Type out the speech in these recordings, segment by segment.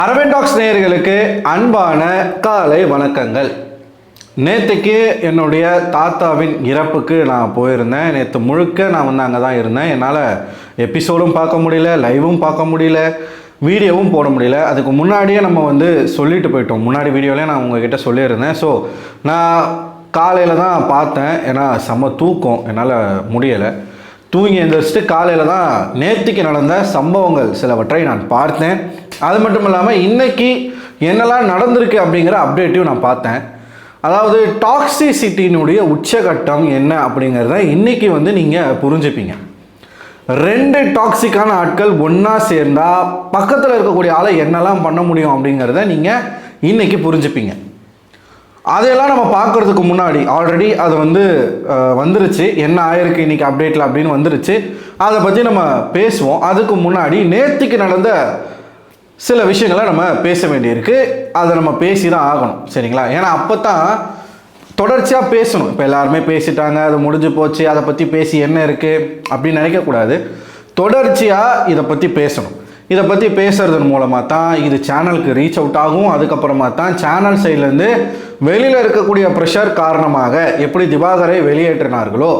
Aravind tax நேயர்களுக்கு அன்பான காலை வணக்கங்கள். நேற்றுக்கு என்னுடைய தாத்தாவின் இறப்புக்கு நான் போயிருந்தேன். நேற்று முழுக்க நான் அங்கே தான் இருந்தேன். என்னால் எபிசோடும் பார்க்க முடியல, லைவும் பார்க்க முடியல, வீடியோவும் போட முடியல. அதுக்கு முன்னாடியே நம்ம சொல்லிட்டு போயிட்டோம். முன்னாடி வீடியோவிலே நான் உங்ககிட்ட சொல்லியிருந்தேன். ஸோ நான் காலையில் தான் பார்த்தேன். ஏன்னா செம்ம தூக்கம், என்னால் முடியலை. தூங்கி எழுந்திரிச்சிட்டு காலையில் தான் நேற்றுக்கு நடந்த சம்பவங்கள் சிலவற்றை நான் பார்த்தேன். அது மட்டும் இல்லாமல் இன்றைக்கி என்னெல்லாம் நடந்திருக்கு அப்படிங்கிற அப்டேட்டையும் நான் பார்த்தேன். அதாவது டாக்ஸிசிட்டியினுடைய உச்சகட்டம் என்ன அப்படிங்கிறத இன்றைக்கி நீங்கள் புரிஞ்சுப்பீங்க. ரெண்டு டாக்ஸிக்கான ஆட்கள் ஒன்றா சேர்ந்தால் பக்கத்தில் இருக்கக்கூடிய ஆளை என்னெல்லாம் பண்ண முடியும் அப்படிங்கிறத நீங்கள் இன்றைக்கி புரிஞ்சுப்பீங்க. அதையெல்லாம் நம்ம பார்க்குறதுக்கு முன்னாடி ஆல்ரெடி அது வந்துருச்சு, என்ன ஆயிருக்கு இன்றைக்கி அப்டேட்டில் அப்படின்னு வந்துருச்சு. அதை பற்றி நம்ம பேசுவோம். அதுக்கு முன்னாடி நேற்றுக்கு நடந்த சில விஷயங்களை நம்ம பேச வேண்டியிருக்கு. அதை நம்ம பேசி தான் ஆகணும், சரிங்களா? ஏன்னா அப்போ தான் தொடர்ச்சியாக பேசணும். இப்போ எல்லாருமே பேசிட்டாங்க, அது முடிஞ்சு போச்சு, அதை பற்றி பேசி என்ன இருக்குது அப்படின்னு நினைக்கக்கூடாது. தொடர்ச்சியாக இதை பற்றி பேசணும். இதை பற்றி பேசுறதன் மூலமாக தான் இது சேனலுக்கு ரீச் அவுட் ஆகும். அதுக்கப்புறமா தான் சேனல் சைட்லேருந்து வெளியில் இருக்கக்கூடிய ப்ரெஷர் காரணமாக எப்படி திவாகரை வெளியேற்றினார்களோ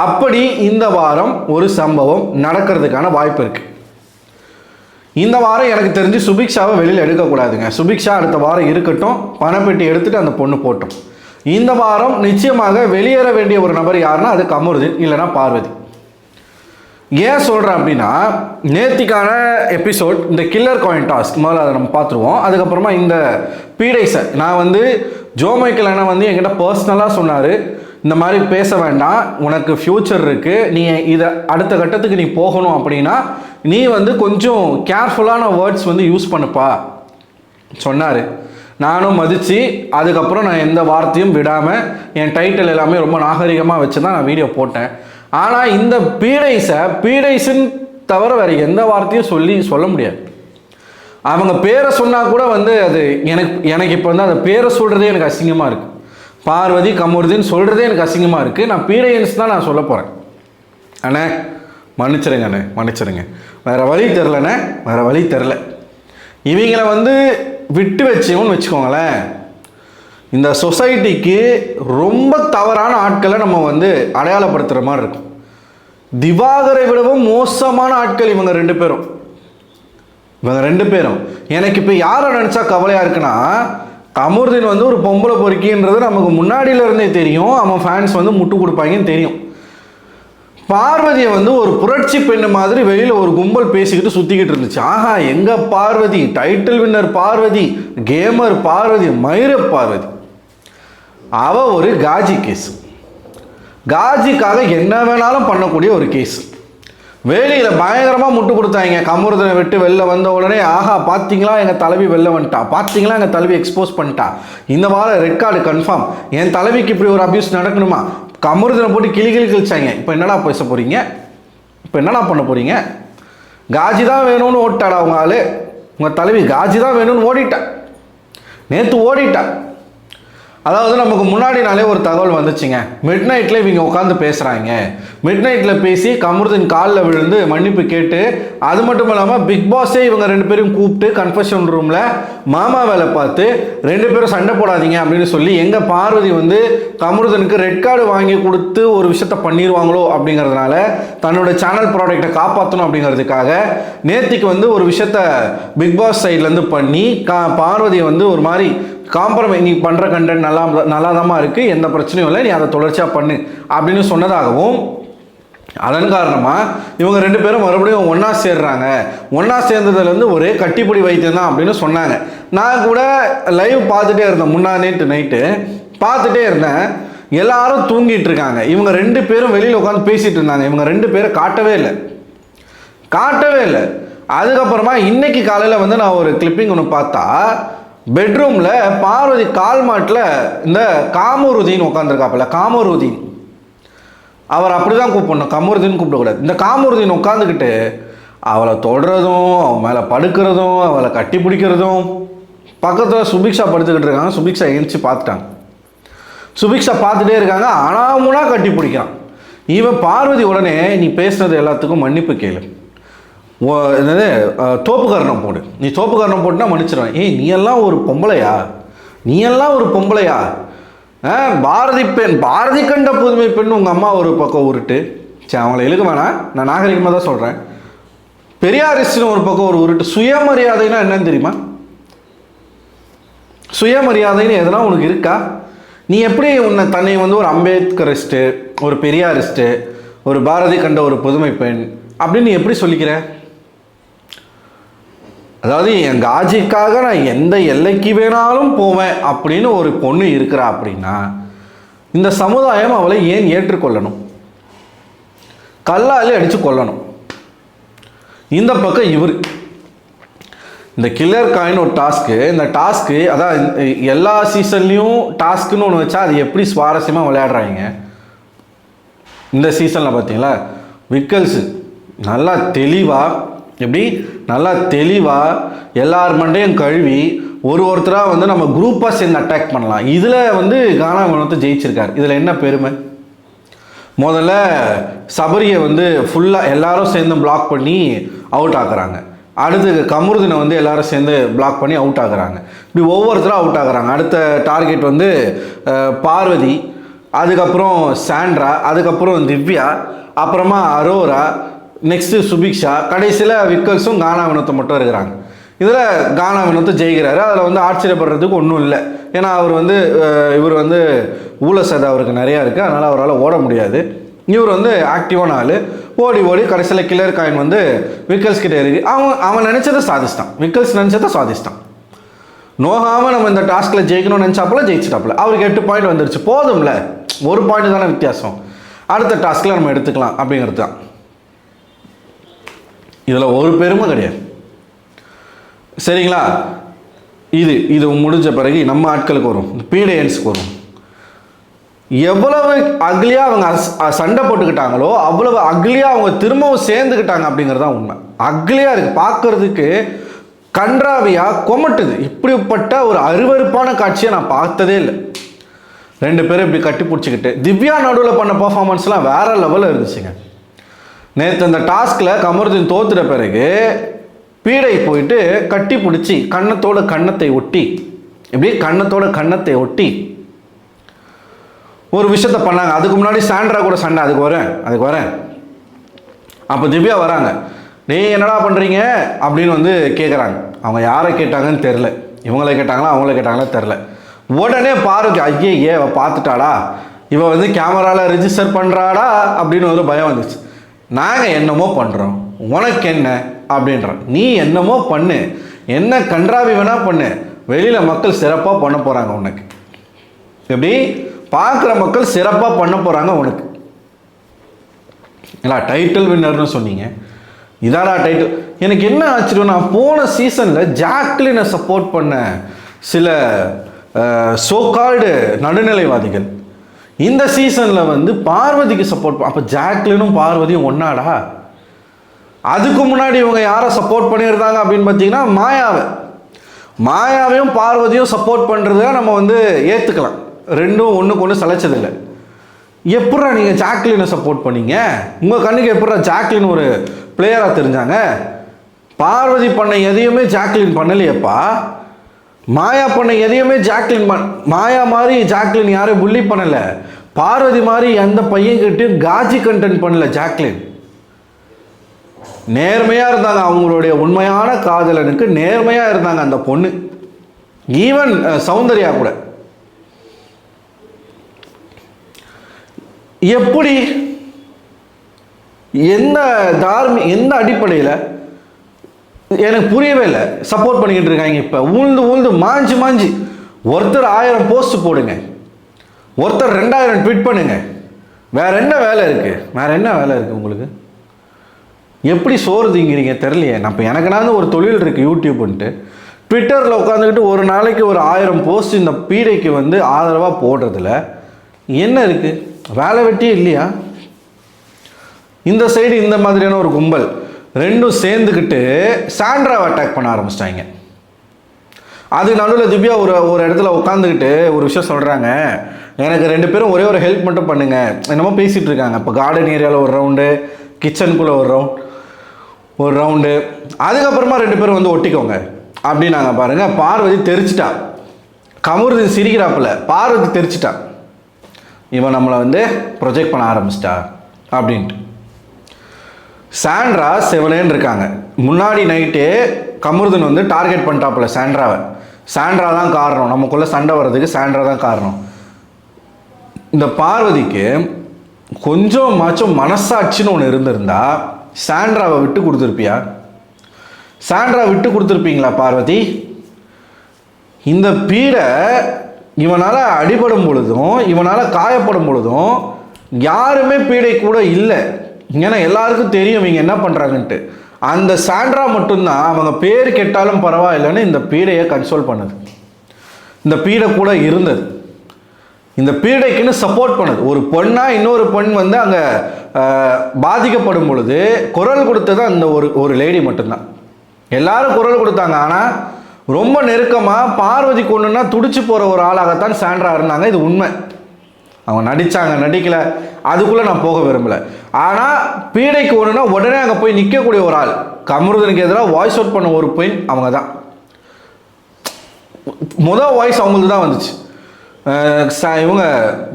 அப்படி இந்த வாரம் ஒரு சம்பவம் நடக்கிறதுக்கான வாய்ப்பு இருக்குது. இந்த வாரம் எனக்கு தெரிஞ்சு சுபிக்ஷாவை வெளியில் எடுக்கக்கூடாதுங்க. சுபிக்ஷா அடுத்த வாரம் இருக்கட்டும், பணப்பெட்டி எடுத்துகிட்டு அந்த பொண்ணு போட்டோம். இந்த வாரம் நிச்சயமாக வெளியேற வேண்டிய ஒரு நபர் யாருன்னா அது கமருதீன், இல்லைனா பார்வதி. ஏன் சொல்கிறேன் அப்படின்னா, நேத்திக்கான எபிசோட் இந்த கில்லர் காயின் டாஸ்க் முதல்ல அதை நம்ம பார்த்துருவோம். அதுக்கப்புறமா இந்த பீடைஸை நான் ஜோ மைக்கேல் அண்ணா என்கிட்ட பர்சனலாக சொன்னார், இந்த மாதிரி பேச வேண்டாம், உனக்கு ஃப்யூச்சர் இருக்குது, நீ இதை அடுத்த கட்டத்துக்கு நீ போகணும் அப்படின்னா நீ கொஞ்சம் கேர்ஃபுல்லான வேர்ட்ஸ் யூஸ் பண்ணுப்பா சொன்னார். நானும் மதித்து அதுக்கப்புறம் நான் எந்த வார்த்தையும் விடாமல் என் டைட்டில் எல்லாமே ரொம்ப நாகரிகமாக வச்சு தான் நான் வீடியோ போட்டேன். ஆனால் இந்த பீடைஸுன்னு தவிர வேறு எந்த வார்த்தையும் சொல்ல முடியாது. அவங்க பேரை சொன்னால் கூட அது எனக்கு இப்போ அந்த பேரை சொல்கிறதே எனக்கு அசிங்கமாக இருக்குது. பார்வதி கமருதீன் சொல்கிறதே எனக்கு அசிங்கமாக இருக்குது. நான் பீடைன்ஸ் தான் நான் சொல்ல போகிறேன். அண்ணே மன்னிச்சிருங்க, அண்ணே மன்னிச்சிருங்க, வேறு வழி தெரிலண்ணே, வேறு வழி தெரில. இவங்களை விட்டு வச்சோன்னு வச்சுக்கோங்களேன், இந்த சொசைட்டிக்கு ரொம்ப தவறான ஆட்களை நம்ம அடையாளப்படுத்துகிற மாதிரி இருக்கும். திவாகரை விடவும் மோசமான ஆட்கள் இவங்க ரெண்டு பேரும். எனக்கு இப்போ யாரை நினச்சா கவலையாக இருக்குன்னா, கமருதீன் ஒரு பொம்பளை பொறுக்கின்றது நமக்கு முன்னாடியில இருந்தே தெரியும். அவன் ஃபேன்ஸ் முட்டு கொடுப்பாங்கன்னு தெரியும். பார்வதியை ஒரு புரட்சி பெண்ணு மாதிரி வெளியில் ஒரு கும்பல் பேசிக்கிட்டு சுற்றிக்கிட்டு இருந்துச்சு. ஆஹா, எங்க Parvathi, title winner Parvathi, gamer Parvathi, மயிர பார்வதி. அவ ஒரு காஜி கேஸ், காஜிக்காக என்ன வேணாலும் பண்ணக்கூடிய ஒரு கேஸ். வேலியில் பயங்கரமாக முட்டு கொடுத்தாங்க. கமருதீனை விட்டு வெளில வந்த உடனே, ஆஹா பார்த்தீங்களா எங்கள் தலைவி வெளில வந்துட்டா, பார்த்தீங்களா எங்கள் தலைவி எக்ஸ்போஸ் பண்ணிட்டா, இந்த வாரம் ரெட் கார்டு கன்ஃபார்ம், என் தலைவிக்கு இப்படி ஒரு அபியூஸ் நடக்கணுமா, கமருதீனை போட்டு கிளி கிழிச்சாங்க. இப்போ என்னடா பேச போகிறீங்க, இப்போ என்னடா பண்ண போகிறீங்க? காஜி தான் வேணும்னு ஓட்டாடா உங்க ஆள், உங்கள் தலைவி காஜி தான் வேணும்னு ஓடிட்டா, நேற்று ஓடிட்டா. அதாவது நமக்கு முன்னாடி நாளே ஒரு தகவல் வந்துச்சுங்க. மிட் நைட்டில் இவங்க உட்காந்து பேசுகிறாங்க. மிட் நைட்டில் பேசி கமருதீன் காலில் விழுந்து மன்னிப்பு கேட்டு, அது மட்டும் இல்லாமல் பிக் பாஸே இவங்க ரெண்டு பேரும் கூப்பிட்டு கன்ஃபெஷன் ரூமில் மாமா வேலை பார்த்து ரெண்டு பேரும் சண்டை போடாதீங்க அப்படின்னு சொல்லி எங்கள் பார்வதி கமருதீனுக்கு ரெட் கார்டு வாங்கி கொடுத்து ஒரு விஷயத்த பண்ணிடுவாங்களோ அப்படிங்கிறதுனால தன்னோட சேனல் ப்ராடக்டை காப்பாற்றணும் அப்படிங்கிறதுக்காக நேற்றுக்கு ஒரு விஷயத்த பிக் பாஸ் சைட்லேருந்து பண்ணி பார்வதி ஒரு மாதிரி காம்ப்ரமைஸ், நீ பண்ணுற கண்டென்ட் நல்லாதாம்மா இருக்குது, எந்த பிரச்சனையும் இல்லை, நீ அதை தொடர்ச்சியாக பண்ணு அப்படின்னு சொன்னதாகவும், அதன் காரணமாக இவங்க ரெண்டு பேரும் மறுபடியும் ஒன்றா சேர்றாங்க. ஒன்றா சேர்ந்ததுலேருந்து ஒரே கட்டிப்பிடி வைத்தியம் தான் அப்படின்னு சொன்னாங்க. நான் கூட லைவ் பார்த்துட்டே இருந்தேன். நேற்று நைட்டு பார்த்துட்டே இருந்தேன். எல்லாரும் தூங்கிட்டு இருக்காங்க. இவங்க ரெண்டு பேரும் வெளியில் உட்காந்து பேசிகிட்டு இருந்தாங்க. இவங்க ரெண்டு பேரும் காட்டவே இல்லை. அதுக்கப்புறமா இன்னைக்கு காலையில் நான் ஒரு கிளிப்பிங் ஒன்று பார்த்தா, பெட்ரூமில் பார்வதி கால் மாட்டில் இந்த காமருதீன் உட்காந்துருக்காப்புல. காமருதீன் அவர் அப்படி தான் கூப்பிடணும், கமருதீன் கூப்பிடக்கூடாது. இந்த காமருதீன் உட்காந்துக்கிட்டு அவளை தொடுறதும், அவன் மேலே படுக்கிறதும், அவளை கட்டி பிடிக்கிறதும். பக்கத்தில் சுபிக்ஷா படுத்துக்கிட்டு இருக்காங்க. சுபிக்ஷா எழுந்துச்சு பார்த்துட்டாங்க. சுபிக்ஷா பார்த்துட்டே இருக்காங்க. அனாமுனா கட்டி பிடிக்கிறான். இவன் பார்வதி உடனே, நீ பேசுனது எல்லாத்துக்கும் மன்னிப்பு கேளு, என்னது தோப்புக்கரணம் போடு, நீ தோப்புக்கரணம் போட்டுனா மன்னிச்சிடுவேன். ஏய் நீ எல்லாம் ஒரு பொம்பளையா, நீ எல்லாம் ஒரு பொம்பளையா, பாரதி பெண், பாரதி கண்ட புதுமை பெண் உங்கள் அம்மா ஒரு பக்கம் உருட்டு. சரி அவங்கள இழுக்க வேணாம், நான் நாகரிகமாக தான் சொல்கிறேன். பெரியாரிஸ்ட்னு ஒரு பக்கம் ஒரு உருட்டு. சுயமரியாதைன்னா என்னன்னு தெரியுமா? சுயமரியாதைன்னு எதனா உனக்கு இருக்கா? நீ எப்படி உன்னை தன்னை வந்து ஒரு அம்பேத்கரிஸ்ட்டு, ஒரு பெரியாரிஸ்ட்டு, ஒரு பாரதி கண்ட ஒரு புதுமை பெண் அப்படின்னு நீ எப்படி சொல்லிக்கிற? அதாவது என் காஜிக்காக நான் எந்த எல்லைக்கு வேணாலும் போவேன் அப்படின்னு ஒரு பொண்ணு இருக்கிறா அப்படின்னா இந்த சமுதாயம் அவளை ஏன் ஏற்றுக்கொள்ளணும்? கல்லாலே அடித்து கொள்ளணும். இந்த பக்கம் இவர் இந்த கில்லர் காயின் ஒரு டாஸ்க்கு, இந்த டாஸ்க்கு அதான் எல்லா சீசன்லேயும் டாஸ்க்குன்னு ஒன்று வச்சா அது எப்படி சுவாரஸ்யமாக விளையாடுறாங்க. இந்த சீசனில் பார்த்தீங்களா விக்கல்ஸு நல்லா தெளிவாக, எப்படி நல்லா தெளிவாக எல்லார் மண்டையும் கழுவி ஒருத்தராக வந்து நம்ம குரூப்பாக சேர்ந்து அட்டாக் பண்ணலாம். இதில் வந்து கானா வினோத் ஜெயிச்சிருக்காரு. இதில் என்ன பெருமை? முதல்ல சபரியை வந்து ஃபுல்லாக எல்லாரும் சேர்ந்து பிளாக் பண்ணி அவுட் ஆக்குறாங்க. அடுத்து கமருதீனை வந்து எல்லாரும் சேர்ந்து பிளாக் பண்ணி அவுட் ஆகுறாங்க. இப்படி ஒவ்வொருத்தரும் அவுட் ஆகுறாங்க. அடுத்த டார்கெட் வந்து பார்வதி, அதுக்கப்புறம் சாண்ட்ரா, அதுக்கப்புறம் திவ்யா, அப்புறமா அரோரா, நெக்ஸ்ட்டு சுபிக்ஷா, கடைசியில் விக்கல்ஸும் கானா வினோத்தும் மட்டும் இருக்கிறாங்க. இதில் கானா வினோத் ஜெயிக்கிறாரு. அதில் வந்து ஆச்சரியப்படுறதுக்கு ஒன்றும் இல்லை. ஏன்னா அவர் வந்து இவர் வந்து ஊழசதை அவருக்கு நிறையா இருக்குது, அதனால் அவரால் ஓட முடியாது. இவர் வந்து ஆக்டிவான ஆள், ஓடி ஓடி கடைசியில் கில்லர் காயின் வந்து விக்கல்ஸ் கிட்டே இருக்குது. அவன் நினச்சதை சாதிச்சிட்டான், விக்கல்ஸ் நினச்சதை சாதிச்சிட்டான். நோகாமல் நம்ம இந்த டாஸ்கில் ஜெயிக்கணும்னு நினச்சாப்புல ஜெயிச்சிட்டாப்புல. அவருக்கு 8 பாயிண்ட் வந்துருச்சு, போதும்ல, 1 பாயிண்ட் தானே வித்தியாசம், அடுத்த டாஸ்கில் நம்ம எடுத்துக்கலாம் அப்படிங்கிறது தான். இதில் ஒரு பெருமை கிடையாது. சரிங்களா? இது முடிஞ்ச பிறகு நம்ம ஆட்களுக்கு வரும், பீடையன்ஸுக்கு வரும். எவ்வளவு அக்லியாக அவங்க சண்டை போட்டுக்கிட்டாங்களோ அவ்வளவு அக்லியாக அவங்க திரும்பவும் சேர்ந்துக்கிட்டாங்க அப்படிங்கிறது தான் உண்மை. அக்லியாக இருக்குது, பார்க்கறதுக்கு கன்றாவியாக கொமட்டுது. இப்படிப்பட்ட ஒரு அருவருப்பான காட்சியை நான் பார்த்ததே இல்லை. 2 பேரும் இப்படி கட்டி பிடிச்சிக்கிட்டு திவ்யா நடுவில் பண்ண பர்ஃபார்மன்ஸ்லாம் வேறு லெவலில் இருந்துச்சுங்க. நேற்று அந்த டாஸ்கில் கமருதீன் தோத்துட்ட பிறகு பீடை போயிட்டு கட்டி பிடிச்சி கன்னத்தோட கன்னத்தை ஒட்டி, இப்படி கன்னத்தோட கன்னத்தை ஒட்டி ஒரு விஷயத்த பண்ணாங்க. அதுக்கு முன்னாடி சாண்ட்ரா கூட சண்டை, அதுக்கு வரேன். அப்போ திவ்யா வராங்க, நீ என்னடா பண்ணுறீங்க அப்படின்னு வந்து கேட்குறாங்க. அவங்க யாரை கேட்டாங்கன்னு தெரில, இவங்கள கேட்டாங்களா அவங்கள கேட்டாங்களா தெரில. உடனே பார்வதி ஐயே பார்த்துட்டாடா, இவ வந்து கேமராவில் ரிஜிஸ்டர் பண்ணுறாடா அப்படின்னு ஒரு பயம் வந்துச்சு. நாங்கள் என்னமோ பண்ணுறோம், உனக்கு என்ன அப்படின்றோம். நீ என்னமோ பண்ணு, என்ன கன்றாவி வேணால் பண்ணு, வெளியில் மக்கள் சிறப்பாக பண்ண போகிறாங்க உனக்கு, எப்படி பார்க்குற மக்கள் சிறப்பாக பண்ண போகிறாங்க உனக்கு. இல்லை டைட்டில் வின்னர்னு சொன்னீங்க, இதாடா டைட்டில். எனக்கு என்ன ஆச்சரியம், நான் போன சீசனில் ஜாக்லினை சப்போர்ட் பண்ண சில சோகால்டு நடுநிலைவாதிகள் இந்த சீசனில் வந்து பார்வதிக்கு சப்போர்ட். அப்போ ஜாக்லினும் பார்வதியும் ஒன்னாடா? அதுக்கு முன்னாடி இவங்க யாரை சப்போர்ட் பண்ணியிருந்தாங்க அப்படின்னு பார்த்தீங்கன்னா மாயாவையும் பார்வதியும் சப்போர்ட் பண்ணுறத நம்ம வந்து ஏற்றுக்கலாம். ரெண்டும் ஒன்றுக்கு ஒன்று சளைச்சதில்லை. எப்படா நீங்கள் ஜாக்லினை சப்போர்ட் பண்ணீங்க? உங்கள் கண்ணுக்கு எப்படா ஜாக்லின் ஒரு பிளேயராக தெரிஞ்சாங்க? பார்வதி பண்ண எதையுமே ஜாக்லின் பண்ணலையப்பா. மாயா பண்ண எதையுமே ஜாக்லின் மாயா மாதிரி ஜாக்லின் யாரும் புள்ளி பண்ணலை. பார்வதி மாதிரி எந்த பையன்கிட்டையும் காஜி கண்டென்ட் பண்ணல ஜாக்லின். நேர்மையாக இருந்தாங்க, அவங்களுடைய உண்மையான காதலனுக்கு நேர்மையாக இருந்தாங்க அந்த பொண்ணு. ஈவன் சௌந்தர்யா கூட. எப்படி, எந்த அடிப்படையில் எனக்கு புரியவே இல்லை. சப்போர்ட் பண்ணிக்கிட்டு இருக்காங்க. இப்போ ஊழ்ந்து மாஞ்சி ஒருத்தர் 1000 போஸ்ட் போடுங்க, ஒருத்தர் 2000 ட்வீட் பண்ணுங்க. வேற என்ன வேலை இருக்குது உங்களுக்கு? எப்படி சோறு திங்கிறீங்க தெரியலையே. இப்போ எனக்குனாலும் ஒரு தொழில் இருக்குது யூடியூப்ன்ட்டு. ட்விட்டரில் உட்காந்துக்கிட்டு ஒரு நாளைக்கு ஒரு 1000 போஸ்ட் இந்த பீடைக்கு வந்து ஆதரவாக போடுறதுல என்ன இருக்குது? வேலை வெட்டியே இல்லையா? இந்த சைடு இந்த மாதிரியான ஒரு கும்பல் ரெண்டும் சேர்ந்துக்கிட்டு சாண்ட்ராவை அட்டாக் பண்ண ஆரம்பிச்சிட்டாங்க. அது நடுவில் திவ்யா ஒரு இடத்துல உட்காந்துக்கிட்டு ஒரு விஷயம் சொல்கிறாங்க, எனக்கு 2 பேரும் ஒரே ஒரு ஹெல்ப் மட்டும் பண்ணுங்க, என்னமோ பேசிகிட்டு இருக்காங்க. இப்போ கார்டன் ஏரியாவில் ஒரு ரவுண்டு, கிச்சனுக்குள்ளே ஒரு ரவுண்ட். ஒரு ரவுண்டு. அதுக்கப்புறமா 2 பேரும் வந்து ஒட்டிக்கோங்க அப்படின்னாங்க பாருங்க. பார்வதி தெரிச்சிட்டா. கமருதீன் சிரிக்கிறாப்புல, பார்வதி தெரிச்சிட்டா, இவன் நம்மளை வந்து ப்ரொஜெக்ட் பண்ண ஆரம்பிச்சிட்டா அப்படின்ட்டு. சாண்ட்ரா செவனேன்னு இருக்காங்க. முன்னாடி நைட்டே கமருதீன் வந்து டார்கெட் பண்ணிட்டாப்புல சாண்ட்ராவை. சாண்ட்ரா தான் காரணம், நமக்குள்ளே சண்டை வர்றதுக்கு சாண்ட்ரா தான் காரணம். இந்த பார்வதிக்கு கொஞ்சமாச்சும் மனசாட்சின்னு ஒன்று இருந்திருந்தா சாண்ட்ராவை விட்டு கொடுத்துருப்பியா? சாண்ட்ரா விட்டு கொடுத்துருப்பீங்களா பார்வதி? இந்த பீடை இவனால் அடிபடும் பொழுதும் இவனால் காயப்படும் பொழுதும் யாருமே பீடை கூட இல்லை. ஏன்னா எல்லாருக்கும் தெரியும் இவங்க என்ன பண்ணுறாங்கன்ட்டு. அந்த சாண்ட்ரா மட்டும்தான் அவங்க பேர் கெட்டாலும் பரவாயில்லைன்னு இந்த பீடையை கன்சோல் பண்ணுது. இந்த பீடை கூட இருந்தது, இந்த பீடைக்குன்னு சப்போர்ட் பண்ணுது. ஒரு பொண்ணா இன்னொரு பெண் வந்து அங்கே பாதிக்கப்படும் பொழுது குரல் கொடுத்தது அந்த ஒரு லேடி மட்டும்தான். எல்லாரும் குரல் கொடுத்தாங்க. ஆனால் ரொம்ப நெருக்கமாக பார்வதி கொண்டுன்னா துடிச்சு போகிற ஒரு ஆளாகத்தான் சாண்ட்ரா இருந்தாங்க. இது உண்மை. அவங்க நடித்தாங்க நடிக்கலை அதுக்குள்ளே நான் போக விரும்பலை. ஆனால் பீடைக்கு ஒன்றுனா உடனே அங்கே போய் நிற்கக்கூடிய ஒரு ஆள், கமருதனுக்கு எதிராக வாய்ஸ் அவுட் பண்ண ஒரு பெண் அவங்க தான். முதல் வாய்ஸ் அவங்களுக்கு தான் வந்துச்சு. இவங்க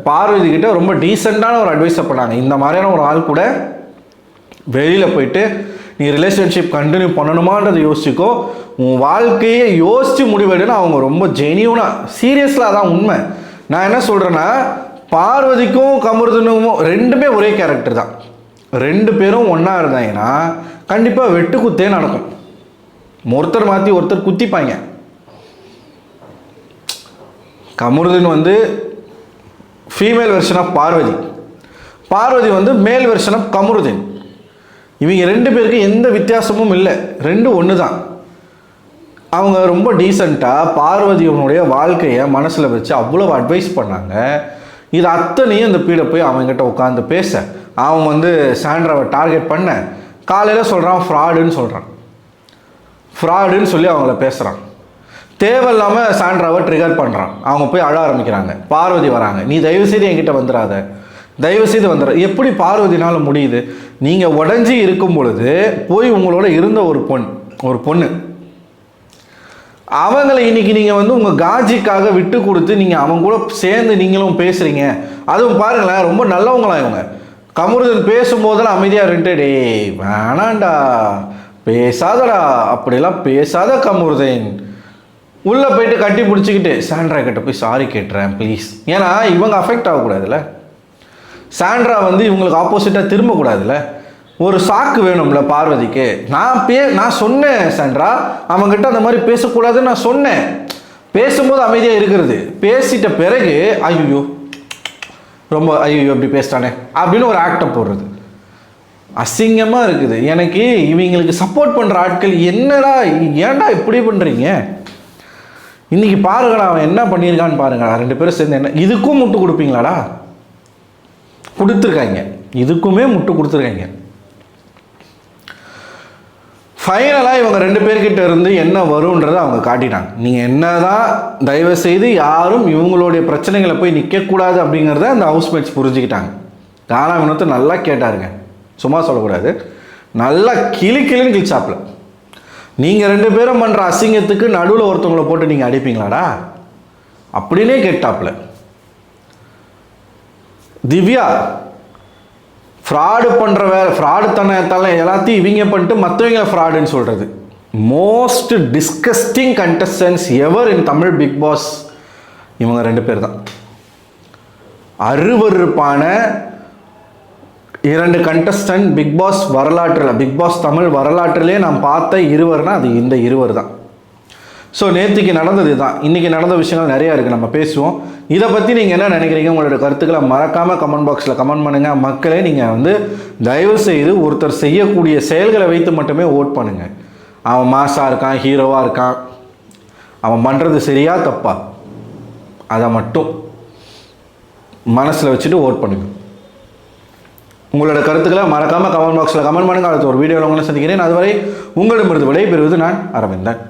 பார்வதி கிட்ட ரொம்ப டீசெண்டான ஒரு அட்வைஸை பண்ணாங்க. இந்த மாதிரியான ஒரு ஆள் கூட வெளியில் போயிட்டு நீ ரிலேஷன்ஷிப் கண்டினியூ பண்ணணுமான்றதை யோசிச்சுக்கோ, உன் வாழ்க்கையை யோசித்து முடிவெடுன்னு அவங்க ரொம்ப ஜெனியூனாக சீரியஸில் அதான் உண்மை. நான் என்ன சொல்கிறேன்னா, பார்வதிக்கும் கமருதனும் ரெண்டுமே ஒரே கேரக்டர் தான். 2 பேரும் ஒன்றா இருந்தாங்கன்னா கண்டிப்பாக வெட்டு குத்தே நடக்கும். ஒருத்தர் மாற்றி ஒருத்தர் குத்திப்பாங்க. கமருதீன் வந்து female version of Parvathi, Parvathi வந்து மேல் வெர்ஷன் ஆஃப் கமருதீன். இவங்க 2 பேருக்கு எந்த வித்தியாசமும் இல்லை, 2 ஒன்று தான். அவங்க ரொம்ப டீசெண்டாக பார்வதியினுடைய வாழ்க்கையை மனசில் வச்சு அவ்வளோ அட்வைஸ் பண்ணாங்க. இது அத்தனையும் இந்த பீடை போய் அவங்ககிட்ட உட்காந்து பேச, அவன் வந்து சாண்ட்ராவை டார்கெட் பண்ண, காலையில் சொல்கிறான் ஃப்ராடுன்னு சொல்கிறான். ஃப்ராடுன்னு சொல்லி அவங்கள பேசுகிறான். தேவையில்லாமல் சாண்ட்ராவை ட்ரிகர் பண்ணுறான். அவங்க போய் அழ ஆரம்பிக்கிறாங்க. பார்வதி வராங்க, நீ தயவுசெய்து என்கிட்ட வந்துடாத, தயவுசெய்து வந்துட. எப்படி பார்வதினால முடியுது? நீங்கள் உடஞ்சி இருக்கும் பொழுது போய் உங்களோட இருந்த ஒரு பொண்ணு அவங்கள இன்னைக்கு நீங்கள் வந்து உங்கள் காஜிக்காக விட்டு கொடுத்து நீங்கள் அவங்க கூட சேர்ந்து நீங்களும் பேசுகிறீங்க. அதுவும் பாருங்களேன், ரொம்ப நல்லவங்களா இவங்க. கமருதீன் பேசும்போதெல்லாம் அமைதியாக இருந்துட்டு, டே வேணாண்டா பேசாதடா, அப்படிலாம் பேசாத கமருதீன், உள்ளே போயிட்டு கட்டி பிடிச்சிக்கிட்டு சாண்ட்ரா கிட்ட போய் சாரி கேட்டுறேன் ப்ளீஸ். ஏன்னா இவங்க அஃபெக்ட் ஆகக்கூடாதுல்ல, சாண்ட்ரா வந்து இவங்களுக்கு ஆப்போசிட்டாக திரும்பக்கூடாதுல்ல. ஒரு சாக்கு வேணும்ல பார்வதிக்கு. நான் சொன்னேன் சாண்ட்ரா அவங்ககிட்ட அந்த மாதிரி பேசக்கூடாதுன்னு நான் சொன்னேன். பேசும்போது அமைதியாக இருக்கிறது, பேசிட்ட பிறகு ஐயோ ரொம்ப ஐயோ இப்படி பேசிட்டானே அப்படின்னு ஒரு ஆக்டை போடுறது அசிங்கமாக இருக்குது. எனக்கு இவங்களுக்கு சப்போர்ட் பண்ணுற ஆட்கள் என்னடா ஏன்டா இப்படி பண்ணுறீங்க? இன்றைக்கி பாருங்கடா அவன் என்ன பண்ணியிருக்கான்னு பாருங்கடா. 2 பேரும் சேர்ந்து என்ன இதுக்கும் முட்டு கொடுப்பீங்களாடா? கொடுத்துருக்காங்க, இதுக்குமே முட்டு கொடுத்துருக்காங்க. ஃபைனலாக இவங்க 2 பேர்கிட்ட இருந்து என்ன வரும்ன்றதை அவங்க காட்டிட்டாங்க. நீங்கள் என்ன தான் தயவு செய்து யாரும் இவங்களுடைய பிரச்சனைகளை போய் நிற்கக்கூடாது அப்படிங்கிறத அந்த ஹவுஸ்மேட்ஸ் புரிஞ்சுக்கிட்டாங்க. கானா வினோத்தை நல்லா கேட்டாருங்க, சும்மா சொல்லக்கூடாது, நல்லா கிளின்னு கிழிச்சாப்புல. நீங்கள் 2 பேரும் பண்ணுற அசிங்கத்துக்கு நடுவில் ஒருத்தவங்களை போட்டு நீங்கள் அடிப்பீங்களாடா அப்படின்னே கேட்டாப்புல. திவ்யா ஃப்ராடு பண்ணுற ஃப்ராடு தன்னை எல்லாத்தையும் இவங்க பண்ணிட்டு மற்றவங்க ஃப்ராடுன்னு சொல்கிறது. மோஸ்ட் டிஸ்கஸ்டிங் கண்டஸ்டன்ஸ் எவர் இன் தமிழ் பிக் பாஸ் இவங்க 2 பேர் தான். அருவருப்பான 2 கண்டஸ்டன்ட் பிக் பாஸ் வரலாற்றில், பிக் பாஸ் தமிழ் வரலாற்றிலே நான் பார்த்த இருவர்னா அது இந்த இருவர் தான். ஸோ நேற்றுக்கு நடந்தது தான். இன்றைக்கி நடந்த விஷயங்கள் நிறையா இருக்குது, நம்ம பேசுவோம். இதை பற்றி நீங்கள் என்ன நினைக்கிறீங்க? உங்களோட கருத்துக்களை மறக்காமல் கமெண்ட் பாக்ஸில் கமெண்ட் பண்ணுங்கள். மக்களே, நீங்கள் வந்து தயவுசெய்து ஒருத்தர் செய்யக்கூடிய செயல்களை வைத்து மட்டுமே ஓட் பண்ணுங்கள். அவன் மாஸாக இருக்கான், ஹீரோவாக இருக்கான், அவன் பண்ணுறது சரியா தப்பா, அதை மட்டும் மனசில் வச்சுட்டு ஓட் பண்ணுங்கள். உங்களோட கருத்துக்களை மறக்காமல் கமெண்ட் பாக்ஸில் கமெண்ட் பண்ணுங்கள். அடுத்த ஒரு வீடியோவில் உங்களை சந்திக்கிறேன். அதுவரை உங்களிடமிருந்து விடைபெறுவது நான் அரவிந்தன்.